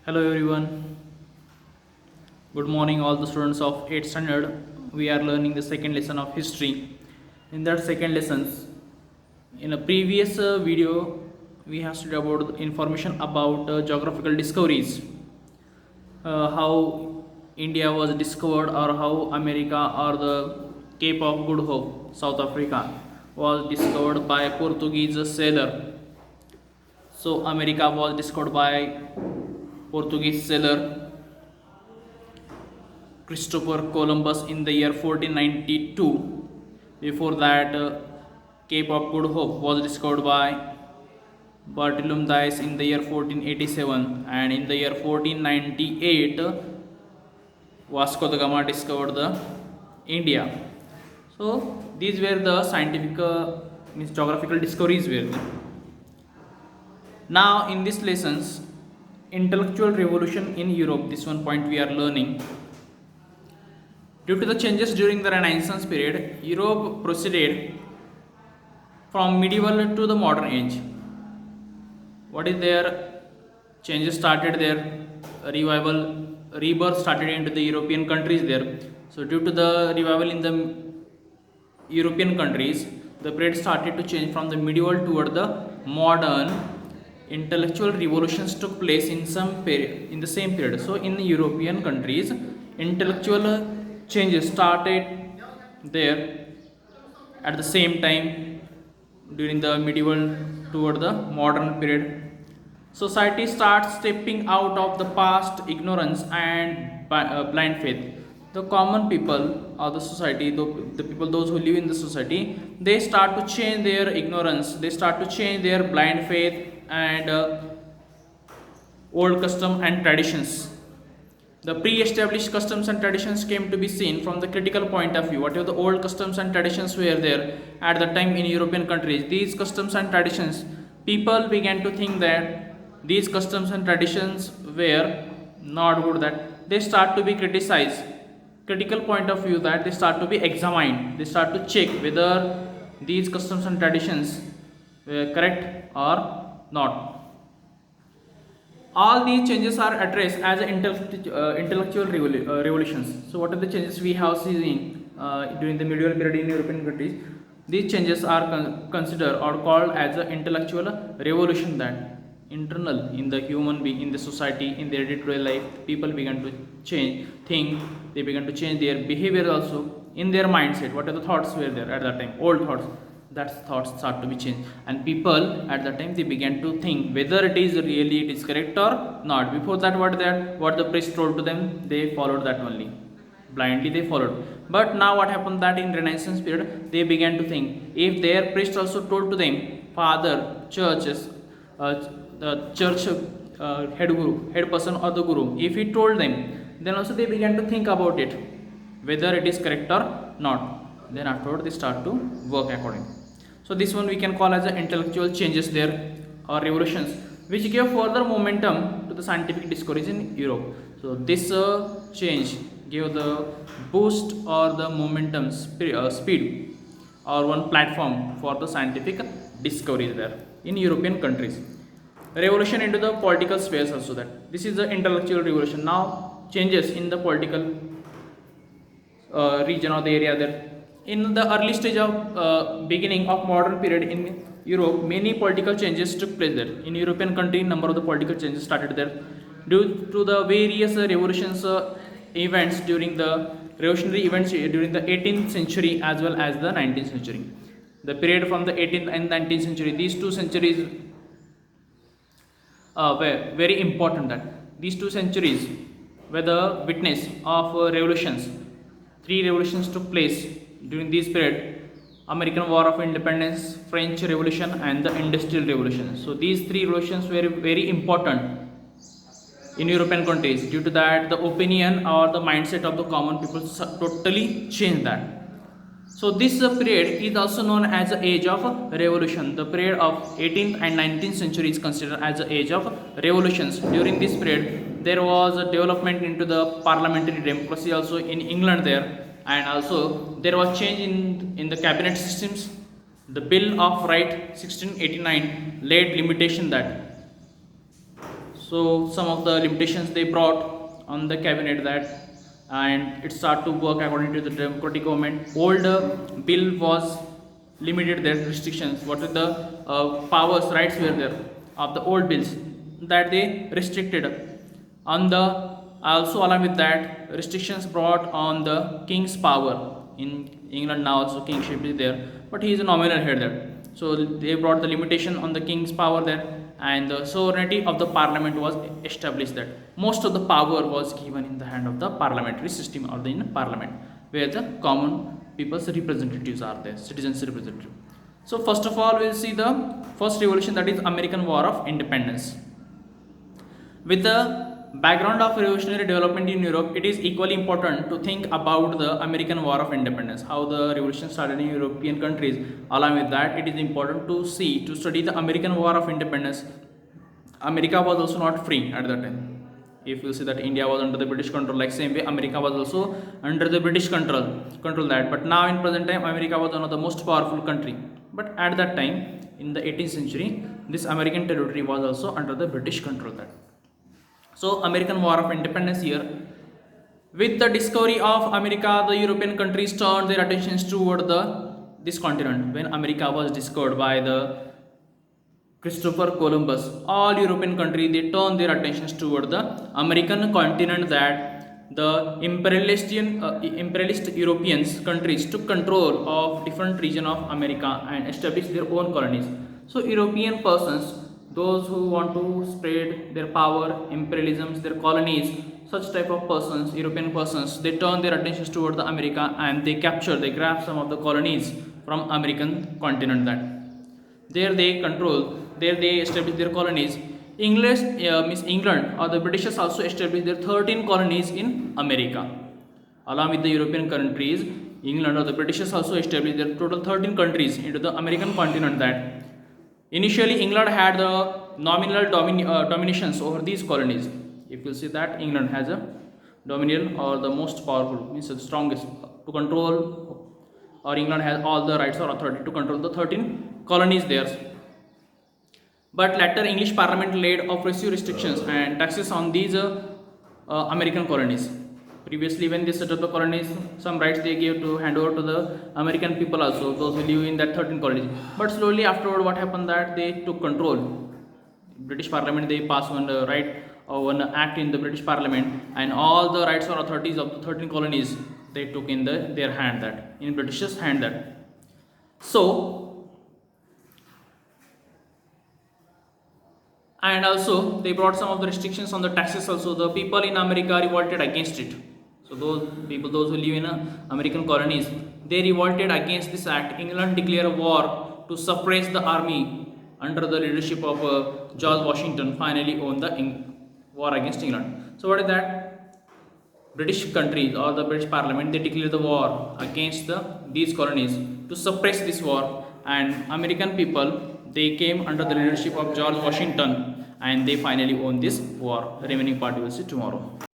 Hello everyone. Good morning all the students of 8th standard. We are learning the second lesson of history. In that second lessons, in a previous video, we have studied about the information about geographical discoveries. How India was discovered, or how America or the Cape of Good Hope, South Africa, was discovered by Portuguese sailor. So America was discovered by Portuguese sailor Christopher Columbus in the year 1492. Before that, Cape of Good Hope was discovered by Bartolome Dias in the year 1487, and in the year 1498, Vasco da Gama discovered the India. So these were the scientific means geographical discoveries were there. Now in these lessons, intellectual revolution in Europe. This one point we are learning. Due to the changes during the Renaissance period, Europe proceeded from medieval to the modern age. What is their changes started there? Revival, rebirth started into the European countries there. So due to the revival in the European countries, the period started to change from the medieval toward the modern. Intellectual revolutions took place in some period, in the same period. So in the European countries, intellectual changes started there at the same time during the medieval toward the modern period. Society starts stepping out of the past ignorance and blind faith. The common people of the society, the people, those who live in the society, they start to change their ignorance, they start to change their blind faith and old custom and traditions. The pre-established customs and traditions came to be seen from the critical point of view. Whatever the old customs and traditions were there at the time in European countries, these customs and traditions, people began to think that these customs and traditions were not good, that they start to be criticized. Critical point of view, that they start to be examined, they start to check whether these customs and traditions were correct or not. All these changes are addressed as intellectual revolutions. So what are the changes we have seen during the medieval period in European countries? These changes are considered or called as an intellectual revolution, that internal in the human being, in the society, in their day-to-day life, people began to change, think, they began to change their behavior also, in their mindset. What are the thoughts were there at that time? Old thoughts, that thoughts start to be changed, and people at that time they began to think whether it is really it is correct or not. Before that, what the priest told to them, they followed that only, blindly they followed. But now what happened, that in Renaissance period they began to think, if their priest also told to them, father, churches, the church head person or the guru, if he told them, then also they began to think about it, whether it is correct or not. Then afterward they start to work accordingly. So this one we can call as the intellectual changes there, or revolutions, which gave further momentum to the scientific discoveries in Europe. So this change gave the boost or the momentum speed or one platform for the scientific discoveries there in European countries. Revolution into the political spheres also, that this is the intellectual revolution. Now changes in the political region or the area there. In the early stage of beginning of modern period in Europe, many political changes took place there. In European country, number of the political changes started there due to the various revolutions events during the revolutionary events during the 18th century as well as the 19th century. The period from the 18th and 19th century, these two centuries were very important. That these two centuries were the witness of revolutions. Three revolutions took place during this period: American War of Independence, French Revolution, and the Industrial Revolution. So these three revolutions were very important in European countries. Due to that, the opinion or the mindset of the common people totally changed that. So this period is also known as the age of revolution. The period of 18th and 19th century is considered as the age of revolutions. During this period, there was a development into the parliamentary democracy also in England there, and also there was change in the cabinet systems. The Bill of Right 1689 laid limitation that. So some of the limitations they brought on the cabinet that, and it started to work according to the democratic government. Old bill was limited their restrictions. What are the powers, rights were there of the old bills that they restricted. On the also along with that, restrictions brought on the king's power. In England now also kingship is there, but he is a nominal head there. So they brought the limitation on the king's power there, and the sovereignty of the parliament was established. That most of the power was given in the hand of the parliamentary system or the in parliament, where the common people's representatives are there, citizens representative. So first of all, we'll see the first revolution, that is American War of Independence. With the background of revolutionary development in Europe, it is equally important to think about the American War of Independence, how the revolution started in European countries. Along with that, it is important to study the American War of Independence. America was also not free at that time. If you see that India was under the British control, like same way America was also under the British control that. But now in present time, America was one of the most powerful country. But at that time, in the 18th century, this American territory was also under the British control that. So American War of Independence here. With the discovery of America, the European countries turned their attentions toward this continent. When America was discovered by the Christopher Columbus, all European countries they turned their attentions toward the American continent, that the imperialist European countries took control of different region of America and established their own colonies. So European persons, those who want to spread their power, imperialisms, their colonies, such type of persons, European persons, they turn their attentions toward the America and they grab some of the colonies from American continent. That there they establish their colonies. England or the Britishers also established their 13 colonies in America. Along with the European countries, England or the Britishers also established their total 13 countries into the American continent. That initially England had the nominal dominations over these colonies. If you see that England has a dominion or the most powerful, means the strongest to control, or England has all the rights or authority to control the 13 colonies there. But later English Parliament laid oppressive restrictions and taxes on these American colonies. Previously, when they set up the colonies, some rights they gave to hand over to the American people also, those who live in that 13 colonies. But slowly afterward, what happened that they took control. British Parliament they passed one one act in the British Parliament, and all the rights or authorities of the 13 colonies they took in their hand, that in British's hand that. So. And also they brought some of the restrictions on the taxes also. The people in America revolted against it. So those who live in American colonies, they revolted against this act. England declared a war to suppress the army under the leadership of George Washington, finally won the war against England. So what is that? British countries or the British Parliament, they declared the war against these colonies to suppress this war, and American people they came under the leadership of George Washington and they finally won this war. The remaining part we will see tomorrow.